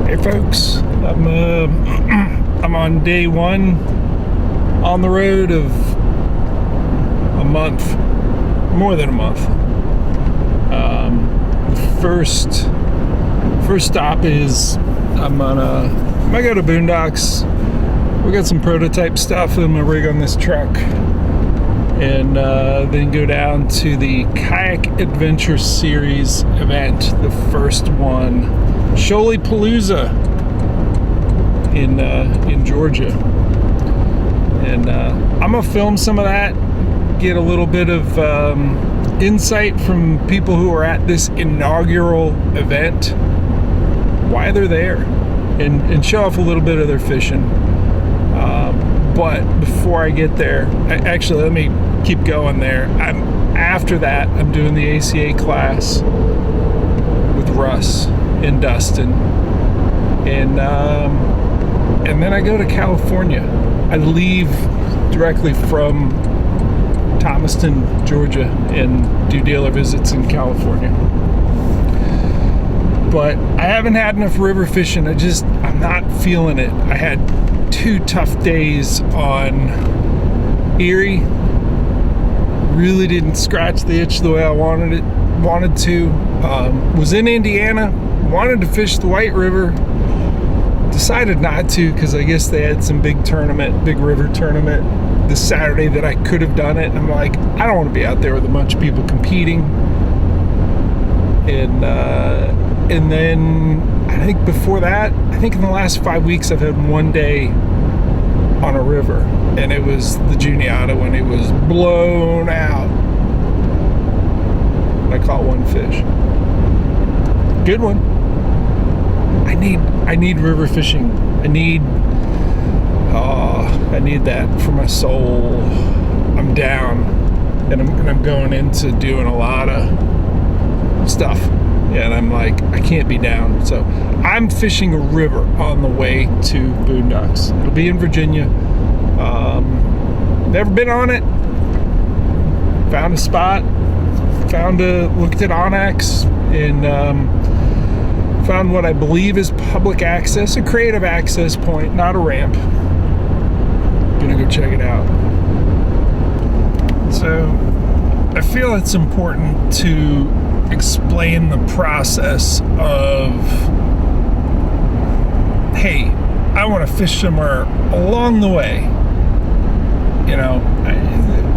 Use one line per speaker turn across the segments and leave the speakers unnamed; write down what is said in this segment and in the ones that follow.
Hey folks, I'm on day one on the road of a month, more than a month. The first stop is I go to Boondocks. We got some prototype stuff in my rig on this truck, and then go down to the Kayak Adventure Series event, the first one, Shoalipalooza in Georgia. And I'm gonna film some of that, get a little bit of insight from people who are at this inaugural event, why they're there, and show off a little bit of their fishing. But before I get there, actually, let me keep going there. After that, I'm doing the ACA class with Russ and Dustin, and then I go to California. I leave directly from Thomaston, Georgia, and do dealer visits in California. But I haven't had enough river fishing. I'm not feeling it. I had 2 tough days on Erie. Really didn't scratch the itch the way I wanted to. Was in Indiana, wanted to fish the White River. Decided not to because I guess they had some big river tournament this Saturday that I could have done it. I'm like, I don't want to be out there with a bunch of people competing. And then I think before that, I think in the last 5 weeks I've had one day on a river, and it was the Juniata when it was blown out. I caught one fish. Good one. I need river fishing. I need that for my soul. I'm down, and I'm going into doing a lot of stuff. Yeah, and I'm like, I can't be down. So I'm fishing a river on the way to Boondocks. It'll be in Virginia. Never been on it. Found a spot. Looked at Onyx, and found what I believe is public access, a creative access point, not a ramp. Gonna go check it out. So I feel it's important to explain the process of, hey, I want to fish somewhere along the way. You know,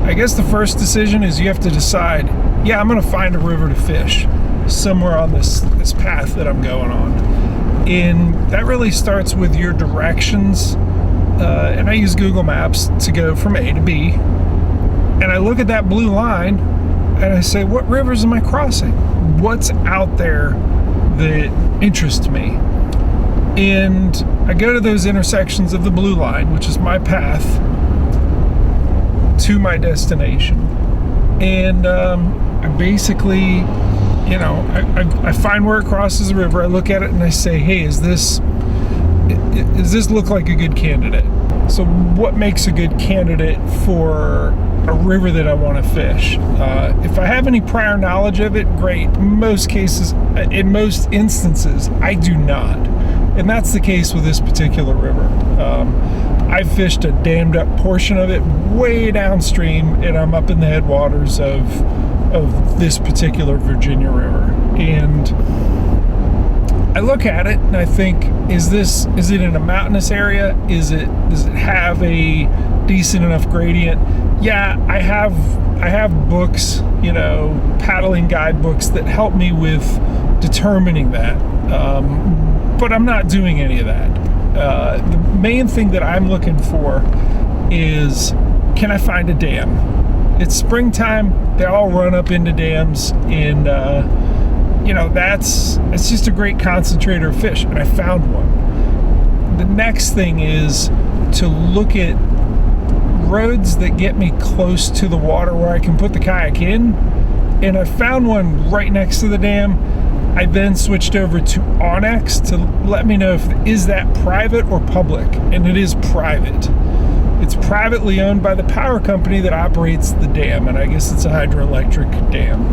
I guess the first decision is you have to decide, yeah, I'm going to find a river to fish somewhere on this path that I'm going on. And that really starts with your directions. And I use Google Maps to go from A to B. And I look at that blue line and I say, what rivers am I crossing? What's out there that interests me? And I go to those intersections of the blue line, which is my path to my destination. And I basically, I find where it crosses the river. I look at it and I say, hey, does this look like a good candidate? So what makes a good candidate for a river that I want to fish? If I have any prior knowledge of it, great. In most instances, I do not. And that's the case with this particular river. I've fished a dammed up portion of it way downstream, and I'm up in the headwaters of this particular Virginia river. And I look at it and I think, is it in a mountainous area? Does it have a decent enough gradient? Yeah, I have books, paddling guidebooks that help me with determining that. But I'm not doing any of that. The main thing that I'm looking for is, can I find a dam? It's springtime, they all run up into dams, and it's just a great concentrator of fish, and I found one. The next thing is to look at roads that get me close to the water where I can put the kayak in, and I found one right next to the dam. I then switched over to Onyx to let me know is that private or public, and it is private. It's privately owned by the power company that operates the dam, and I guess it's a hydroelectric dam.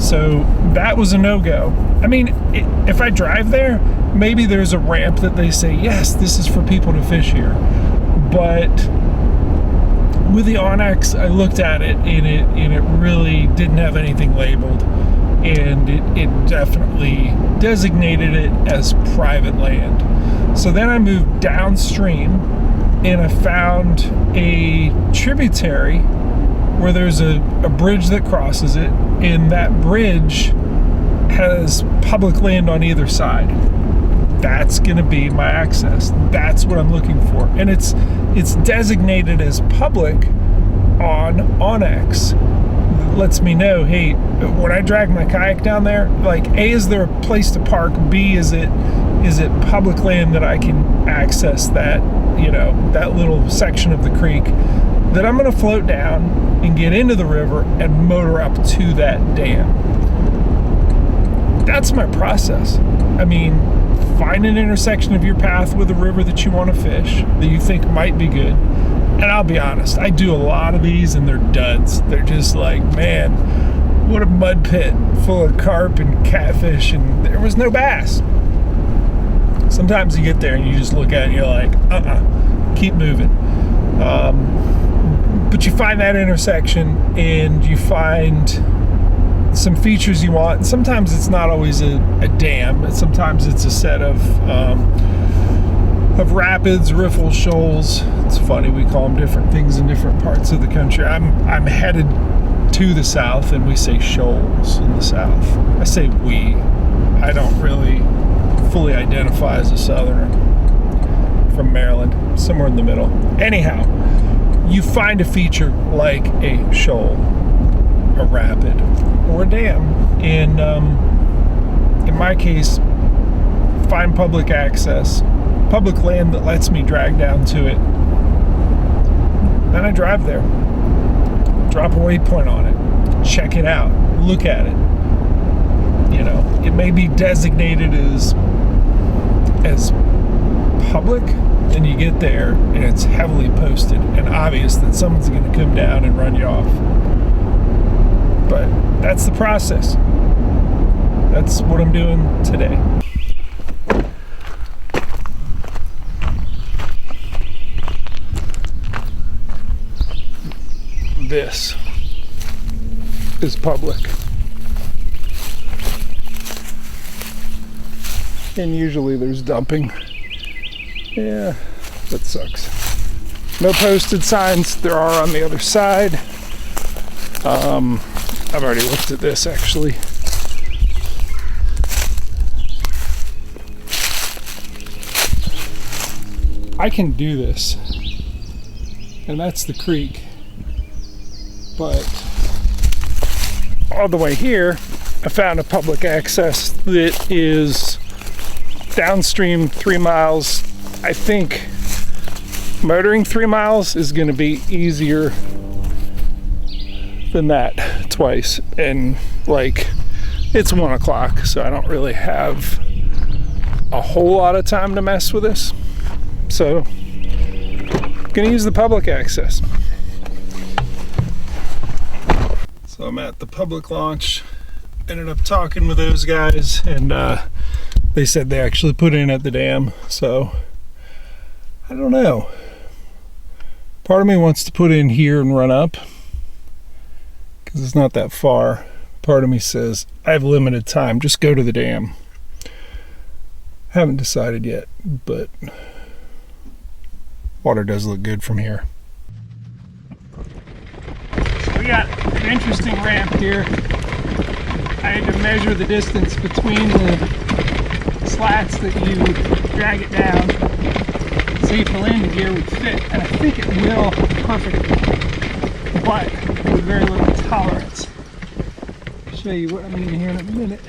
So that was a no-go. I mean, if I drive there, maybe there's a ramp that they say, yes, this is for people to fish here. But with the Onyx, I looked at it and it really didn't have anything labeled, and it definitely designated it as private land. So then I moved downstream and I found a tributary where there's a bridge that crosses it, and that bridge has public land on either side. That's going to be my access. That's what I'm looking for. And it's designated as public on Onyx. It lets me know, hey, when I drag my kayak down there, like, A, is there a place to park? B, is it public land that I can access that, you know, that little section of the creek that I'm going to float down and get into the river and motor up to that dam. That's my process. I mean, find an intersection of your path with a river that you want to fish, that you think might be good. And I'll be honest, I do a lot of these and they're duds. They're just like, man, what a mud pit full of carp and catfish, and there was no bass. Sometimes you get there and you just look at it and you're like, keep moving. But you find that intersection and you find some features you want. And sometimes it's not always a dam. Sometimes it's a set of rapids, riffles, shoals. It's funny, we call them different things in different parts of the country. I'm headed to the south and we say shoals in the south. I say we. I don't really fully identify as a southerner. From Maryland, somewhere in the middle. Anyhow, you find a feature like a shoal, a rapid, or a dam, and in my case, find public access, public land that lets me drag down to it. Then I drive there, drop a waypoint on it, check it out, look at it. You know, it may be designated as public, then you get there and it's heavily posted and obvious that someone's going to come down and run you off. But that's the process. That's what I'm doing today. This is public. And usually there's dumping. Yeah, that sucks. No posted signs. There are on the other side. I've already looked at this actually. I can do this, and that's the creek. But all the way here, I found a public access that is downstream 3 miles. I think motoring 3 miles is going to be easier than that twice, and like, it's 1 o'clock, so I don't really have a whole lot of time to mess with this, so I'm gonna use the public access. So I'm at the public launch, ended up talking with those guys, and they said they actually put in at the dam, so I don't know. Part of me wants to put in here and run up because it's not that far. Part of me says I have limited time, just go to the dam. Haven't decided yet, but water does look good from here. So we got an interesting ramp here. I had to measure the distance between the slats that you drag it down, see if the landing gear would fit, and I think it will perfectly, but with very little tolerance. I'll show you what I mean here in a minute.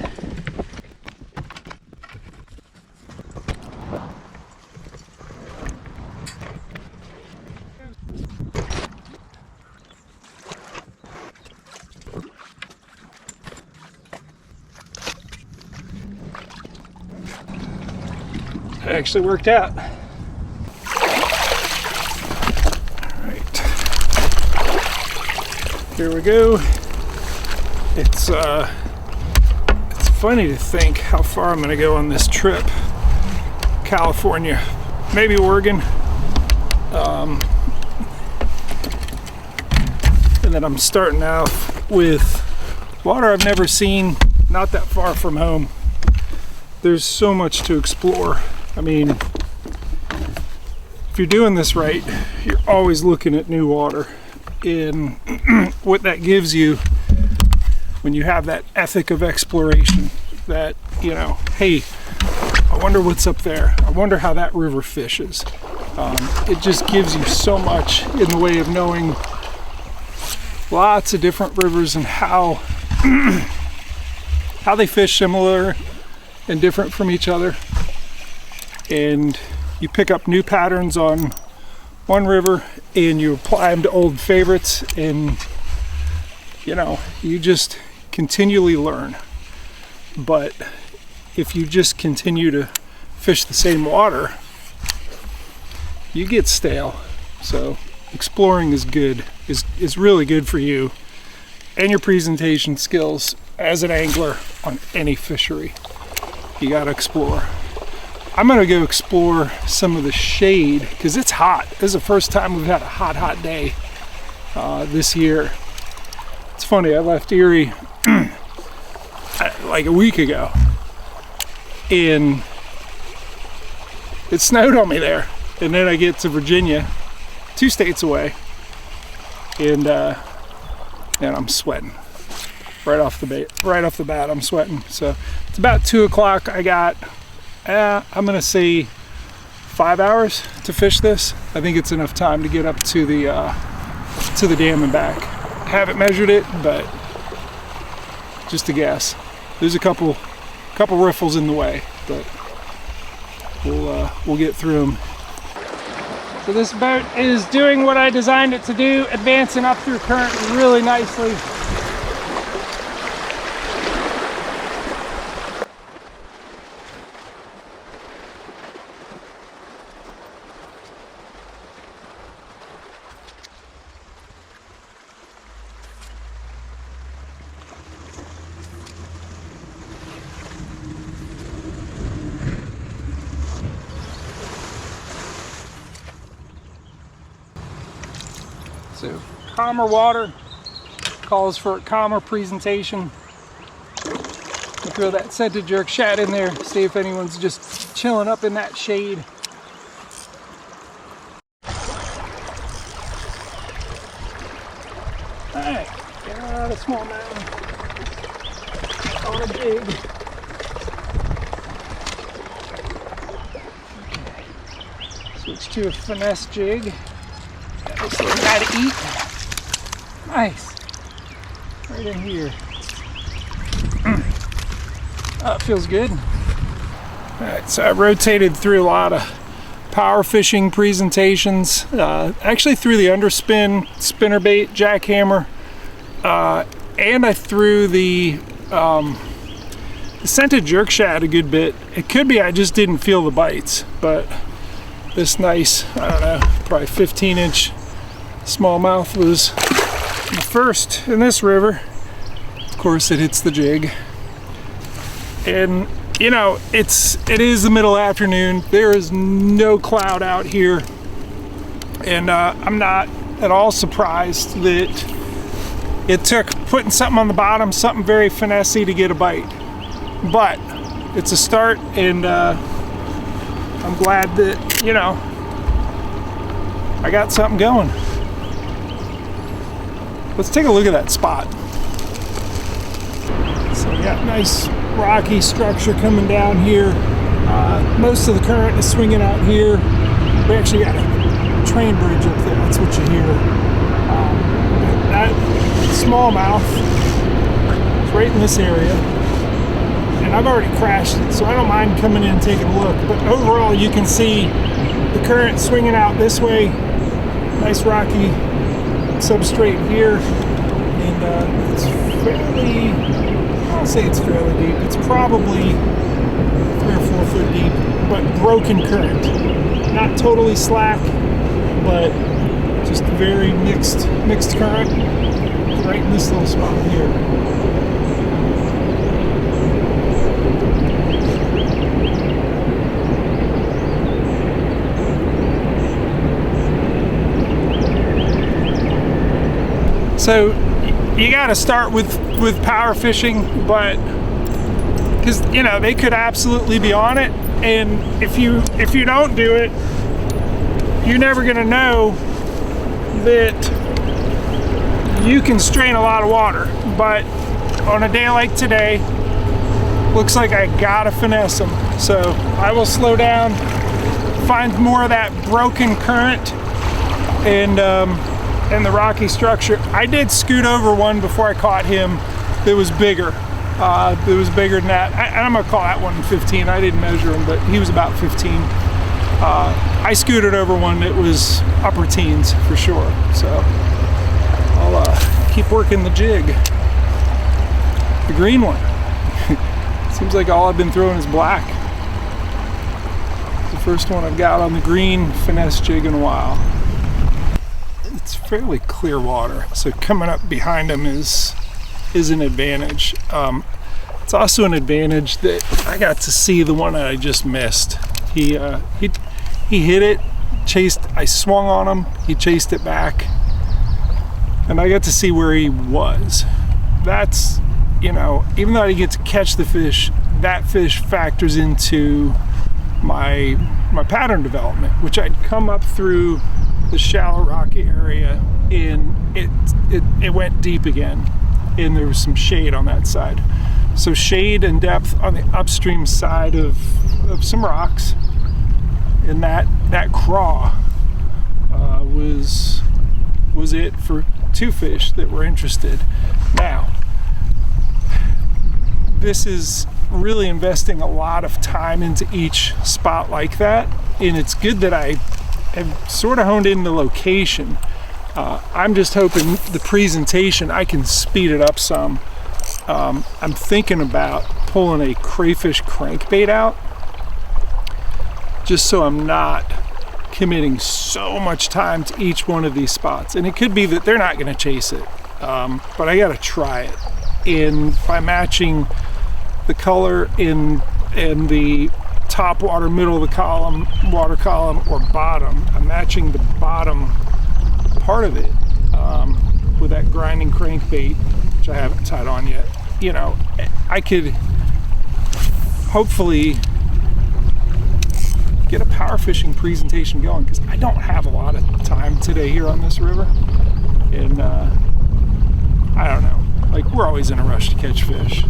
It actually worked out. Alright. Here we go. It's funny to think how far I'm going to go on this trip. California, maybe Oregon. And then I'm starting out with water I've never seen, not that far from home. There's so much to explore. I mean, if you're doing this right, you're always looking at new water. And what that gives you when you have that ethic of exploration, that, you know, hey, I wonder what's up there. I wonder how that river fishes. It just gives you so much in the way of knowing lots of different rivers and how how they fish similar and different from each other. And you pick up new patterns on one river and you apply them to old favorites, and you know, you just continually learn. But if you just continue to fish the same water, you get stale. So exploring is good, is really good for you and your presentation skills as an angler on any fishery. You gotta explore. I'm gonna go explore some of the shade because it's hot. This is the first time we've had a hot day this year. It's funny, I left Erie like a week ago and it snowed on me there. And then I get to Virginia, 2 states away, and I'm sweating right off the bat. I'm sweating. So it's about 2 o'clock. I got, I'm gonna say 5 hours to fish this. I think it's enough time to get up to the dam and back. I haven't measured it, but just a guess. There's a couple riffles in the way, but we'll get through them. So this boat is doing what I designed it to do, advancing up through current really nicely. So calmer water calls for a calmer presentation. We'll throw that scented jerk shad in there, see if anyone's just chilling up in that shade. Alright, get out of smallmouth on a jig. Okay. Switch to a finesse jig. This little guy to eat. Nice. Right in here. Oh, it feels good. Alright, so I rotated through a lot of power fishing presentations. Actually threw the underspin, spinnerbait, jackhammer, and I threw the scented jerk shad a good bit. It could be I just didn't feel the bites, but this nice, I don't know, probably 15-inch smallmouth was the first in this river. Of course, it hits the jig. And you know, it is the middle afternoon. There is no cloud out here. And I'm not at all surprised that it took putting something on the bottom, something very finessey to get a bite. But it's a start, and I'm glad that, you know, I got something going. Let's take a look at that spot. So we got nice rocky structure coming down here. Most of the current is swinging out here. We actually got a train bridge up there. That's what you hear. That smallmouth is right in this area. And I've already crashed it, so I don't mind coming in and taking a look. But overall, you can see the current swinging out this way. Nice rocky substrate here, and it's fairly, I'll say it's fairly deep. It's probably 3 or 4 foot deep, but broken current. Not totally slack, but just very mixed current right in this little spot here. So you got to start with power fishing, but because you know they could absolutely be on it, and if you don't do it, you're never gonna know that you can strain a lot of water. But on a day like today, looks like I gotta finesse them. So I will slow down, find more of that broken current and the rocky structure. I did scoot over one before I caught him that was bigger. It was bigger than that. I'm gonna call that one 15. I didn't measure him, but he was about 15. I scooted over one that was upper teens for sure. So I'll keep working the jig. The green one. Seems like all I've been throwing is black. It's the first one I've got on the green finesse jig in a while. It's fairly clear water, so coming up behind him is an advantage. It's also an advantage that I got to see the one that I just missed. He hit it, chased. I swung on him. He chased it back, and I got to see where he was. That's, you know, even though I didn't get to catch the fish, that fish factors into my pattern development, which I'd come up through the shallow rocky area, and it went deep again, and there was some shade on that side. So shade and depth on the upstream side of some rocks, and that craw was it for two fish that were interested. Now, this is really investing a lot of time into each spot like that, and it's good that I have sort of honed in the location. I'm just hoping the presentation, I can speed it up some. I'm thinking about pulling a crayfish crankbait out, just so I'm not committing so much time to each one of these spots. And it could be that they're not going to chase it, but I got to try it. And by matching the color in the top water, middle of the column, water column, or bottom, I'm matching the bottom part of it with that grinding crankbait, which I haven't tied on yet. You know, I could hopefully get a power fishing presentation going, because I don't have a lot of time today here on this river, and I don't know, like, we're always in a rush to catch fish,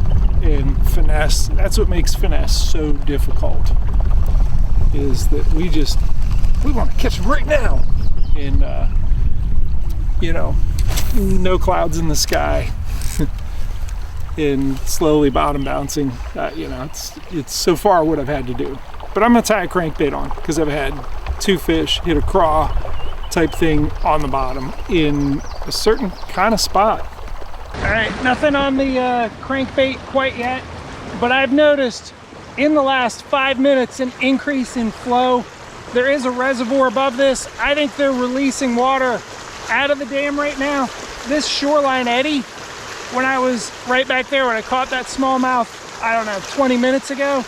and finesse, that's what makes finesse so difficult, is that we want to catch them right now, and you know, no clouds in the sky and slowly bottom bouncing. You know, it's so far what I've had to do. But I'm gonna tie a crankbait on, because I've had two fish hit a craw type thing on the bottom in a certain kind of spot. All right, nothing on the crankbait quite yet, but I've noticed in the last 5 minutes an increase in flow. There is a reservoir above this. I think they're releasing water out of the dam right now. This shoreline eddy, when I was right back there when I caught that smallmouth, I don't know, 20 minutes ago,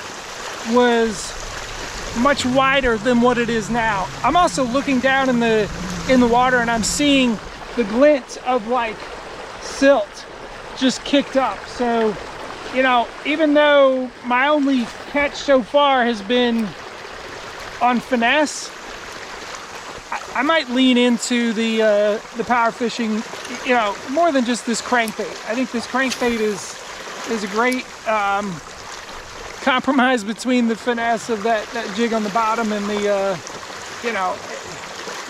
was much wider than what it is now. I'm also looking down in the water, and I'm seeing the glint of like silt just kicked up. So, you know, even though my only catch so far has been on finesse, I might lean into the power fishing, you know, more than just this crankbait. I think this crankbait is a great compromise between the finesse of that jig on the bottom and the, you know,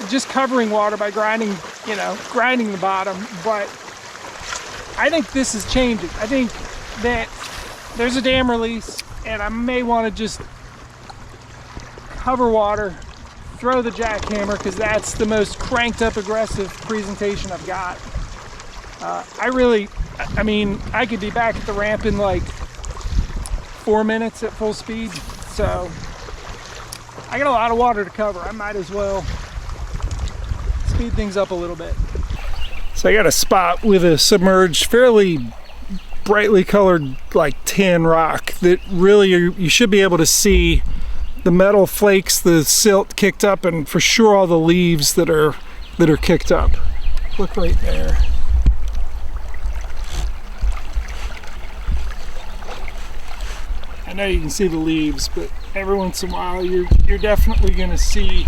just covering water by grinding the bottom. But I think this is changing. I think that there's a dam release, and I may want to just cover water, throw the jackhammer, because that's the most cranked up aggressive presentation I've got. I mean, I could be back at the ramp in like 4 minutes at full speed, so I got a lot of water to cover. I might as well speed things up a little bit. So I got a spot with a submerged, fairly brightly colored like tan rock that really you should be able to see the metal flakes, the silt kicked up, and for sure all the leaves that are kicked up. Look right there. know you can see the leaves, but every once in a while you're definitely going to see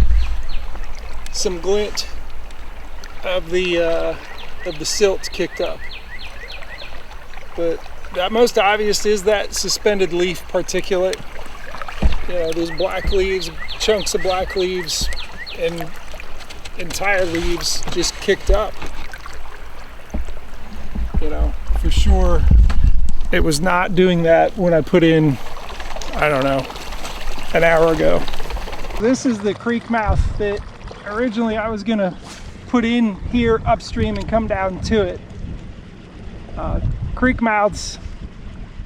some glint of the silts kicked up. But the most obvious is that suspended leaf particulate. You know, those black leaves, chunks of black leaves, and entire leaves just kicked up. You know, for sure it was not doing that when I put in, I don't know, an hour ago. This is the creek mouth that originally I was gonna put in here upstream and come down to it. Creek mouths,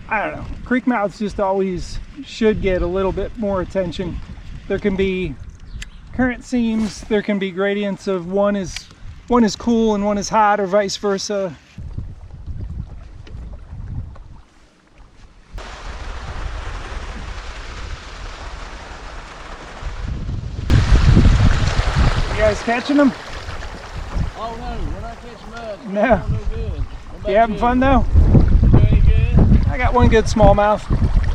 I don't know, creek mouths just always should get a little bit more attention. There can be current seams, there can be gradients of one is cool and one is hot, or vice versa. You guys catching them?
Oh no, we're not catching much.
No.
No good.
You having fun though?
You any good?
I got one good smallmouth.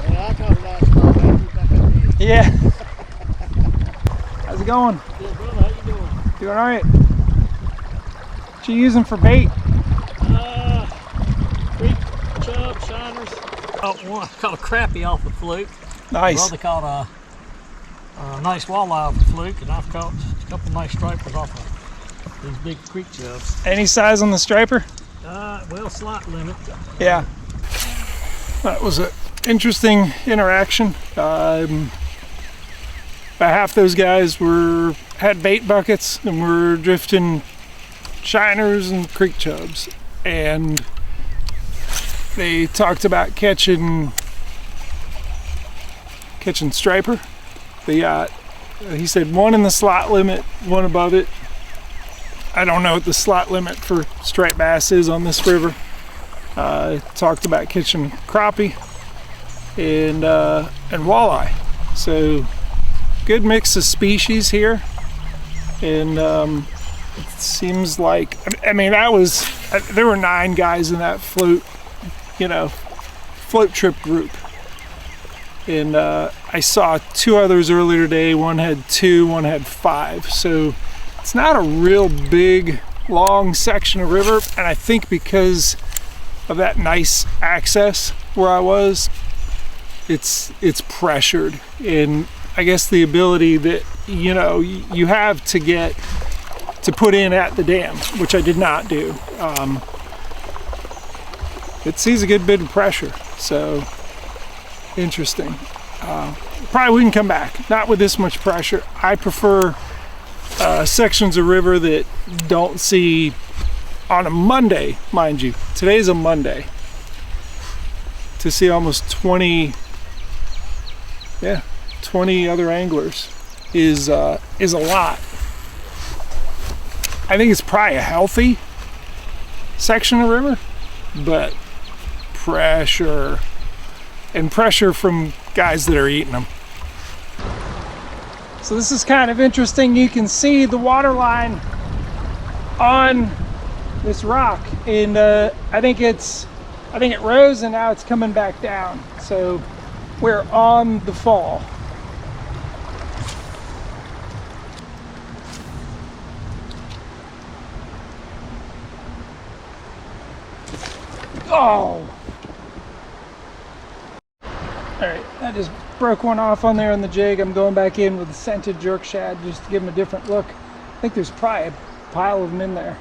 Yeah, I caught a nice smallmouth.
Yeah. How's it going?
Good, brother. How you doing?
Doing all right. What you using for bait?
Creek chub, shiners. Caught a crappie off the fluke.
Nice.
Brother caught a nice walleye off the fluke, and I've caught a couple nice stripers off of these big creek chubs.
Any size on the striper?
Well, slight limit.
Yeah. That was an interesting interaction. About half those guys had bait buckets and were drifting shiners and creek chubs, and they talked about catching striper. They got, he said, one in the slot limit, one above it. I don't know what the slot limit for striped bass is on this river. Talked about catching crappie and walleye. So good mix of species here, and it seems like, I mean, there were 9 guys in that float trip group, and I saw 2 others earlier today. One had 2, one had 5. So it's not a real big, long section of river, and I think because of that nice access where I was, it's pressured, and I guess the ability that you have to put in at the dam, which I did not do. It sees a good bit of pressure, so interesting. Probably wouldn't come back, not with this much pressure. I prefer sections of river that don't see, on a Monday, mind you, today's a Monday, to see almost 20 other anglers is a lot. I think it's probably a healthy section of river, but pressure from guys that are eating them. So this is kind of interesting. You can see the water line on this rock, and I think it rose and now it's coming back down. So we're on the fall. Oh! Alright, I just broke one off on there on the jig. I'm going back in with a scented jerk shad just to give them a different look. I think there's probably a pile of them in there.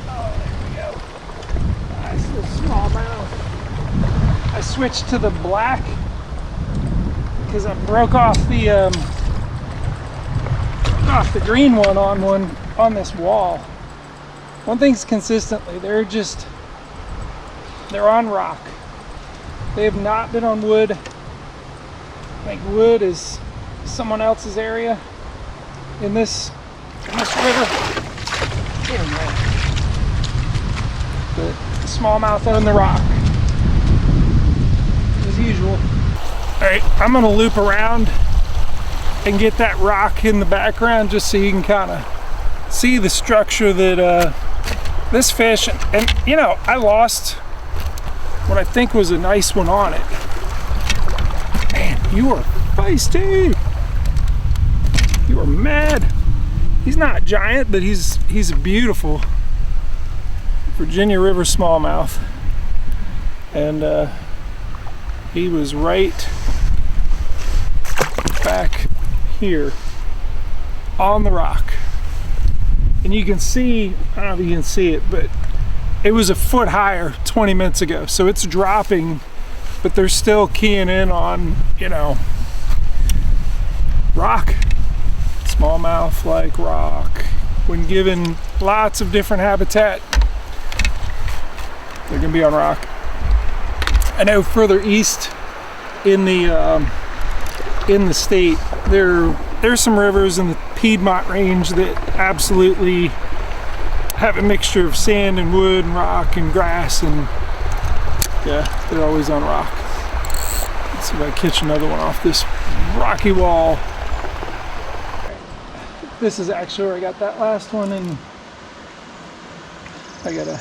Oh, there we go. Nice little smallmouth. I switched to the black because I broke off the green one on this wall. One thing's consistently, they're on rock. They have not been on wood. I think wood is someone else's area in this river. Get in there. But smallmouth on the rock, as usual. All right, I'm gonna loop around and get that rock in the background just so you can kind of see the structure that this fish, and you know, I lost what I think was a nice one on it. Man, you are feisty. You are mad. He's not giant, but he's a beautiful Virginia River smallmouth. And he was right back here on the rock. And you can see, I don't know if you can see it, but it was a foot higher 20 minutes ago. So it's dropping, but they're still keying in on, you know, rock. Smallmouth like rock. When given lots of different habitat, they're gonna be on rock. I know further east in the state, there's some rivers in the Piedmont range that absolutely have a mixture of sand and wood and rock and grass, and yeah, they're always on rock. Let's see if I catch another one off this rocky wall. This is actually where I got that last one, and I gotta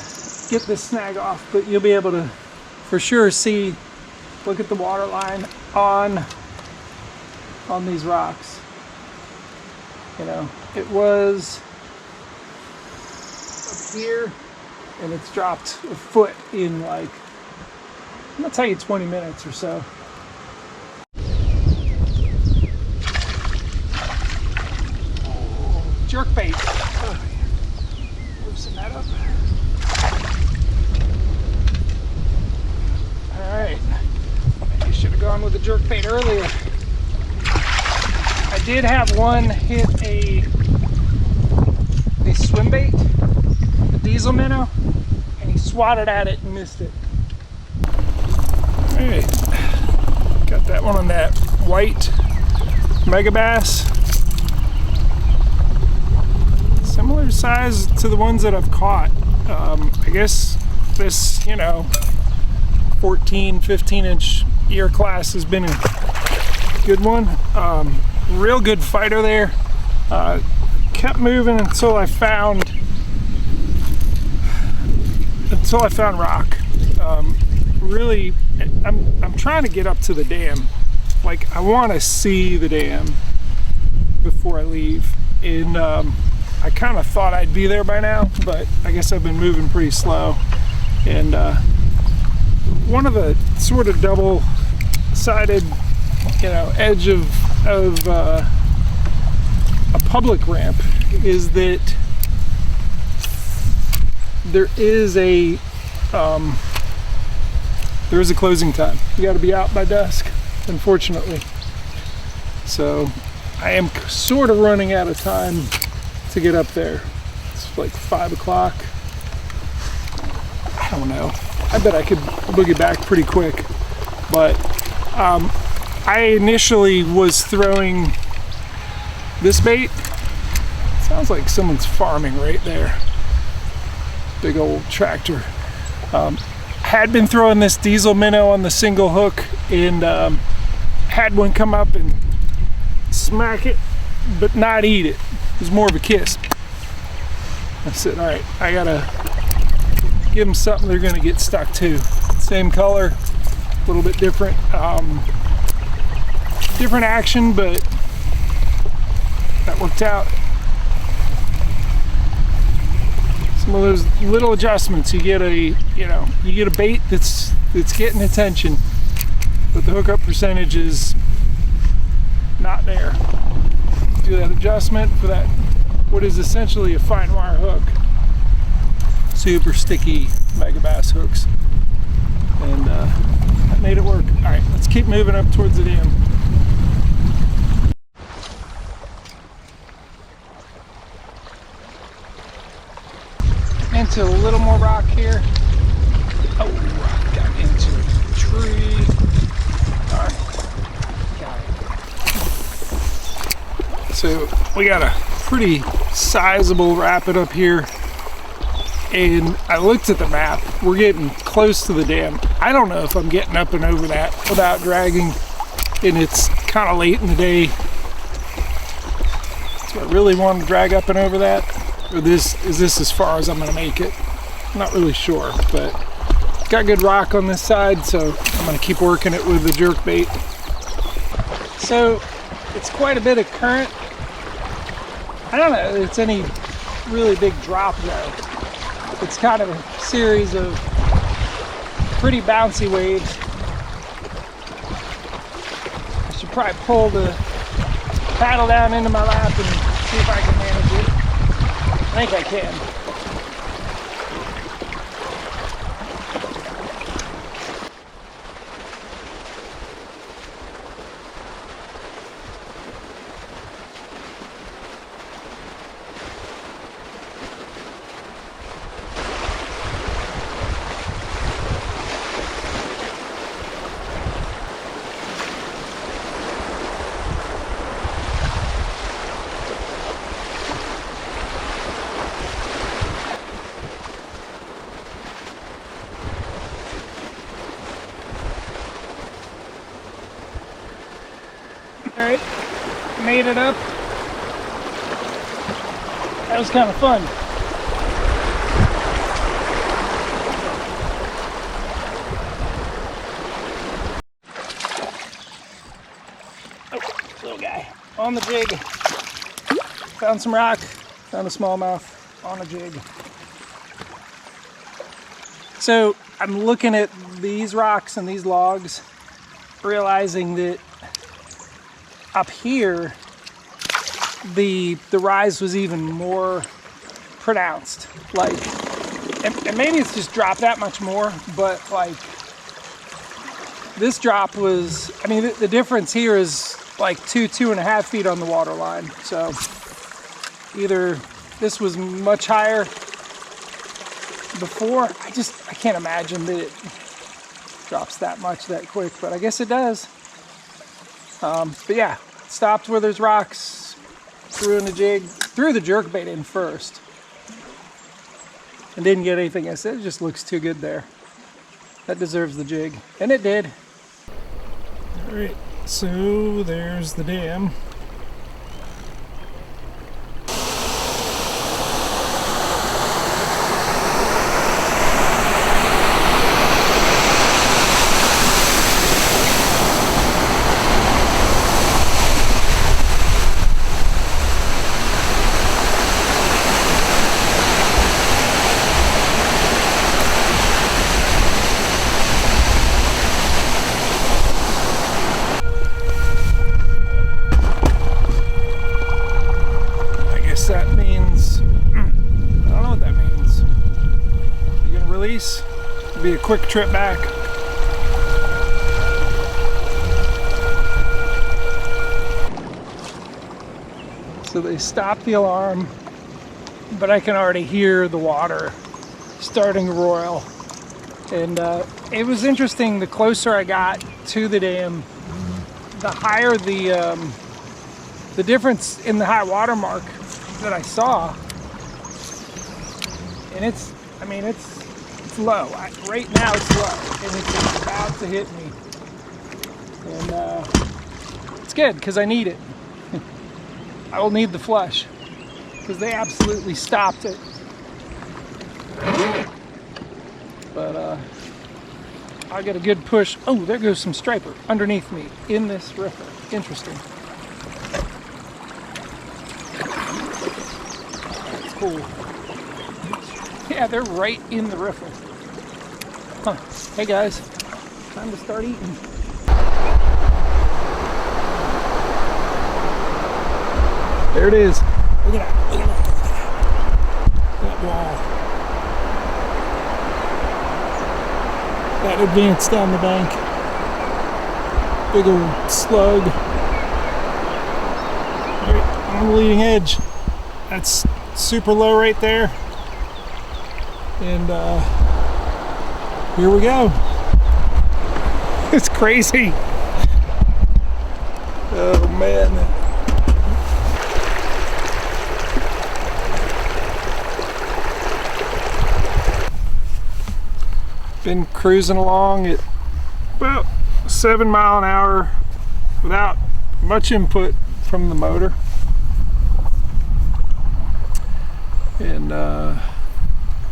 get this snag off, but you'll be able to for sure see, look at the water line on these rocks. You know, it was up here and it's dropped a foot in, like, I'm gonna tell you 20 minutes or so. Jerk bait. Oh, loosen that up. Alright. Maybe I should have gone with the jerk bait earlier. I did have one hit a swim bait, a diesel minnow, and he swatted at it and missed it. Alright. Got that one on that white mega bass. Similar size to the ones that I've caught. I guess this, you know, 14, 15 inch ear class has been a good one. Real good fighter there. Kept moving until I found rock. Really, I'm trying to get up to the dam. Like, I want to see the dam before I leave. And I kind of thought I'd be there by now, but I guess I've been moving pretty slow. And one of the sort of double-sided, you know, edge of a public ramp is that there is a closing time. You got to be out by dusk, unfortunately. So I am sort of running out of time to get up there. It's like 5 o'clock. I don't know. I bet I could boogie back pretty quick, but I initially was throwing this bait. Sounds like someone's farming right there. Big old tractor. Had been throwing this diesel minnow on the single hook, and had one come up and smack it, but not eat it. It was more of a kiss. I said, all right, I gotta give them something they're gonna get stuck to. Same color, a little bit different, different action, but that worked out. Some of those little adjustments, you get a bait that's getting attention, but the hookup percentage is not there. Do that adjustment for that, what is essentially a fine wire hook. Super sticky mega bass hooks, and that made it work. All right, let's keep moving up towards the dam. Into a little more rock here. Oh, got into a tree. All right, got it. So we got a pretty sizable rapid up here, and I looked at the map. We're getting close to the dam. I don't know if I'm getting up and over that without dragging, and it's kind of late in the day. So I really want to drag up and over that. Or is this as far as I'm going to make it? I'm not really sure, but it's got good rock on this side, so I'm going to keep working it with the jerk bait. So it's quite a bit of current. I don't know if it's any really big drop though. It's kind of a series of pretty bouncy waves. I should probably pull the paddle down into my lap and see if I can manage it. I think I can. Alright, made it up. That was kind of fun. Oh, little guy on the jig. Found some rock, found a smallmouth on a jig. So I'm looking at these rocks and these logs, realizing that up here, the rise was even more pronounced. Like, and maybe it's just dropped that much more, but like this drop was, I mean, the difference here is like 2.5 feet on the water line. So either this was much higher before, I can't imagine that it drops that much that quick, but I guess it does. But yeah, stopped where there's rocks, threw in the jig, threw the jerkbait in first, and didn't get anything. I said, it just looks too good there. That deserves the jig, and it did. All right, so there's the dam. That means, I don't know what that means. You're gonna release? It'll be a quick trip back. So they stopped the alarm, but I can already hear the water starting to roil. And it was interesting, the closer I got to the dam, the higher the difference in the high water mark that I saw, and it's low. Right now it's low, and it's about to hit me, and it's good because I need it. I will need the flush because they absolutely stopped it. But I get a good push. Oh, there goes some striper underneath me in this riffle. Interesting. Cool. Yeah, they're right in the riffle. Huh. Hey guys, time to start eating. There it is. Look at that. Look at that. That wall. That advanced down the bank. Big old slug. Right on the leading edge. That's super low right there, and here we go. It's crazy. Oh man. Been cruising along at about 7 miles an hour without much input from the motor. And I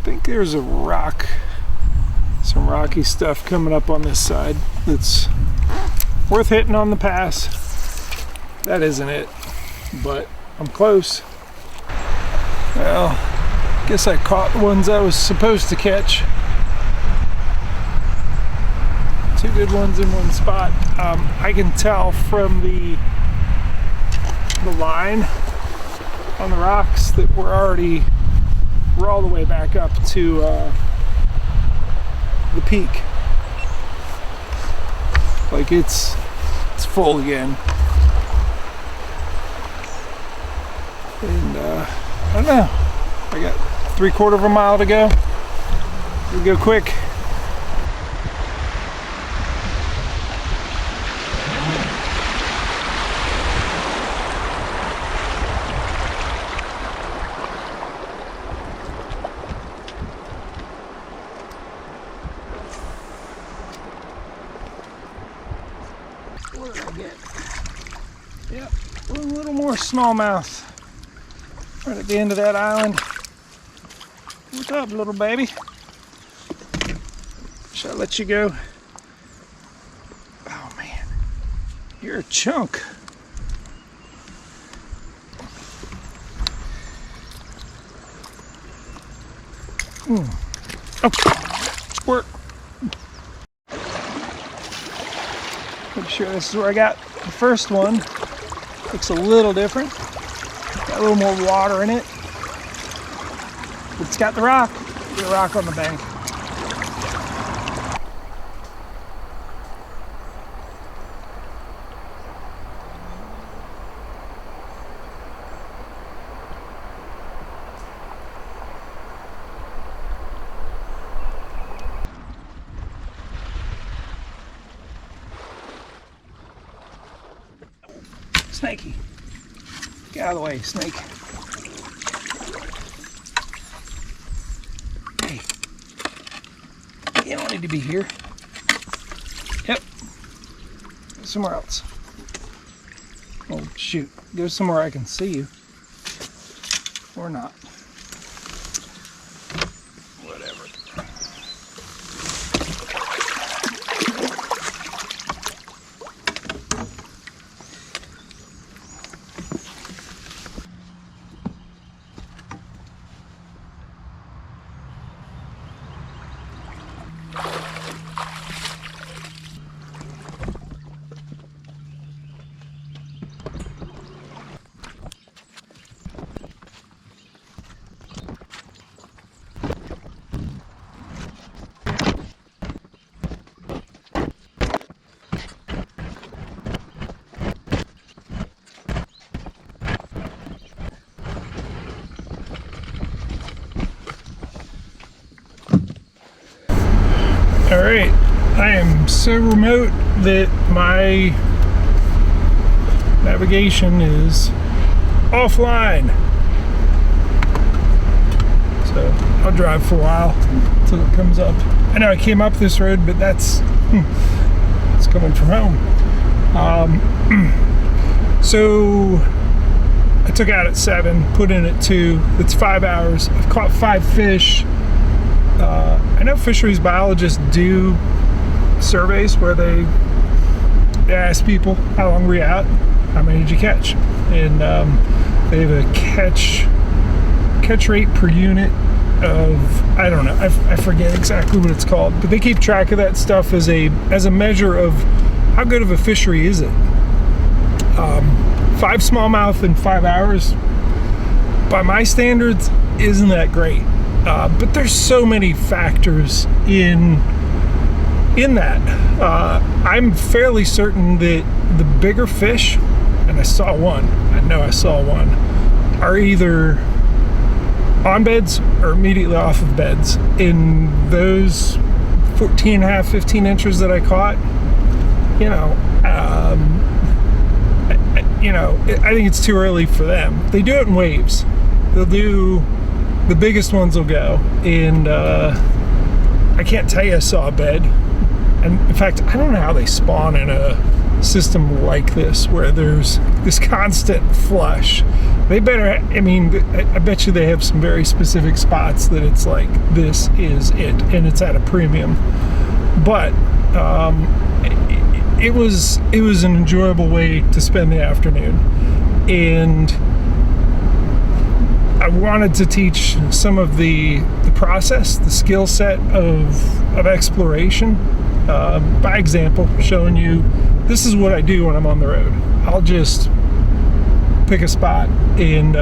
think there's a rock, some rocky stuff coming up on this side that's worth hitting on the pass. That isn't it, but I'm close. Well, guess I caught the ones I was supposed to catch. Two good ones in one spot. I can tell from the line on the rocks that we're all the way back up to the peak. Like it's full again. And I don't know. I got 3/4 of a mile to go. We go quick. What did I get? Yep, a little more smallmouth. Right at the end of that island. What's up, little baby? Should I let you go? Oh man, you're a chunk. Oh, squirt. Pretty sure this is where I got the first one. Looks a little different. Got a little more water in it. It's got the rock. The rock on the bank. Snakey. Get out of the way, snake. Hey. You don't need to be here. Yep. Go somewhere else. Oh, shoot. Go somewhere I can see you. Or not. Whatever. Alright, I am so remote that my navigation is offline. So I'll drive for a while until it comes up. I know I came up this road, but it's coming from home. So I took out at 7, put in at 2. It's 5 hours. I've caught 5 fish. I know fisheries biologists do surveys where they ask people, how long were you out? How many did you catch? And they have a catch rate per unit of, I don't know, I forget exactly what it's called, but they keep track of that stuff as a measure of how good of a fishery is it. 5 smallmouth in 5 hours, by my standards, isn't that great. But there's so many factors in that. I'm fairly certain that the bigger fish, and I saw one, I know I saw one, are either on beds or immediately off of beds. In those 14 and a half, 15 inches that I caught, I think it's too early for them. They do it in waves. They'll do, the biggest ones will go, and I can't tell you I saw a bed. And in fact, I don't know how they spawn in a system like this where there's this constant flush. They better, I mean, I bet you they have some very specific spots that it's like, this is it, and it's at a premium. But it was an enjoyable way to spend the afternoon, and I wanted to teach some of the process, the skill set of exploration, by example, showing you this is what I do when I'm on the road. I'll just pick a spot and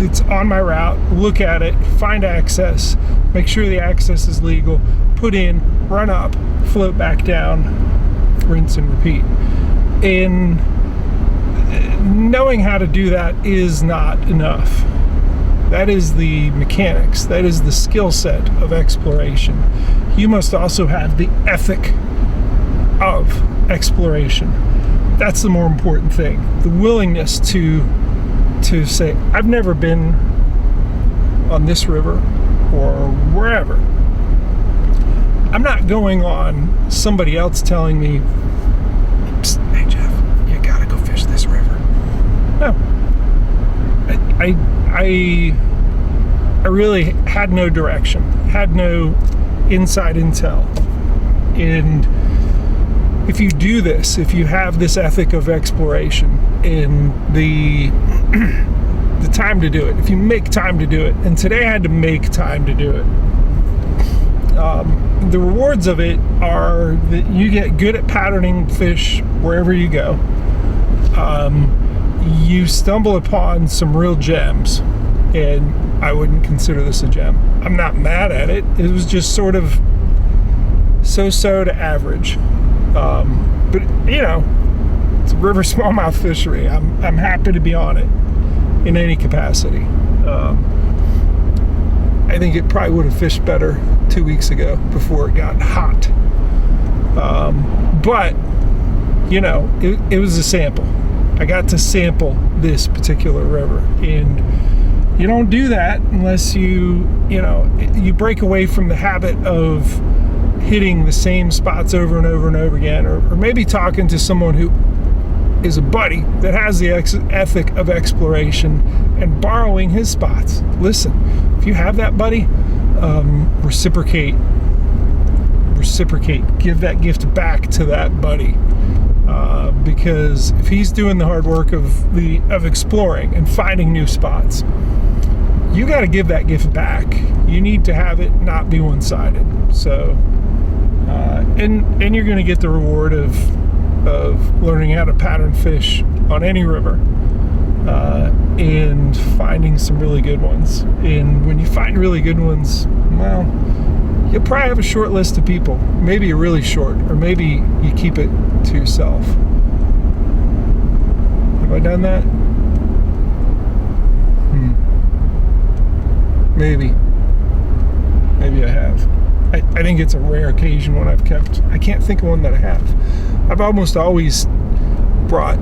it's on my route, look at it, find access, make sure the access is legal, put in, run up, float back down, rinse and repeat. And knowing how to do that is not enough. That is the mechanics, that is the skill set of exploration. You must also have the ethic of exploration. That's the more important thing. The willingness to say, I've never been on this river or wherever. I'm not going on somebody else telling me, hey Jeff, you gotta go fish this river. No. I really had no direction, had no inside intel. And if you do this, if you have this ethic of exploration and the time to do it, if you make time to do it, and today I had to make time to do it, the rewards of it are that you get good at patterning fish wherever you go. You stumble upon some real gems, and I wouldn't consider this a gem. I'm not mad at it. It was just sort of so-so to average. But it's a river smallmouth fishery. I'm happy to be on it in any capacity. I think it probably would have fished better 2 weeks ago before it got hot. But it was a sample. I got to sample this particular river, and you don't do that unless you break away from the habit of hitting the same spots over and over and over again, or maybe talking to someone who is a buddy that has the ethic of exploration and borrowing his spots. Listen, if you have that buddy, reciprocate, give that gift back to that buddy, because if he's doing the hard work of exploring and finding new spots, you got to give that gift back. You need to have it not be one-sided. So and you're going to get the reward of learning how to pattern fish on any river, and finding some really good ones. And when you find really good ones, well, you'll probably have a short list of people, maybe a really short, or maybe you keep it to yourself. Have I done that? Maybe I have. I think it's a rare occasion when I've kept. I can't think of one that I have. I've almost always brought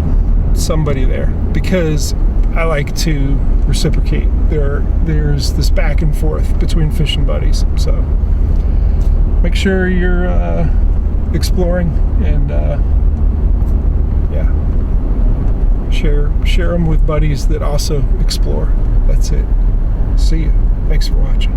somebody there because I like to reciprocate. There's this back and forth between fishing buddies. So make sure you're exploring, and share them with buddies that also explore. That's it. See you. Thanks for watching.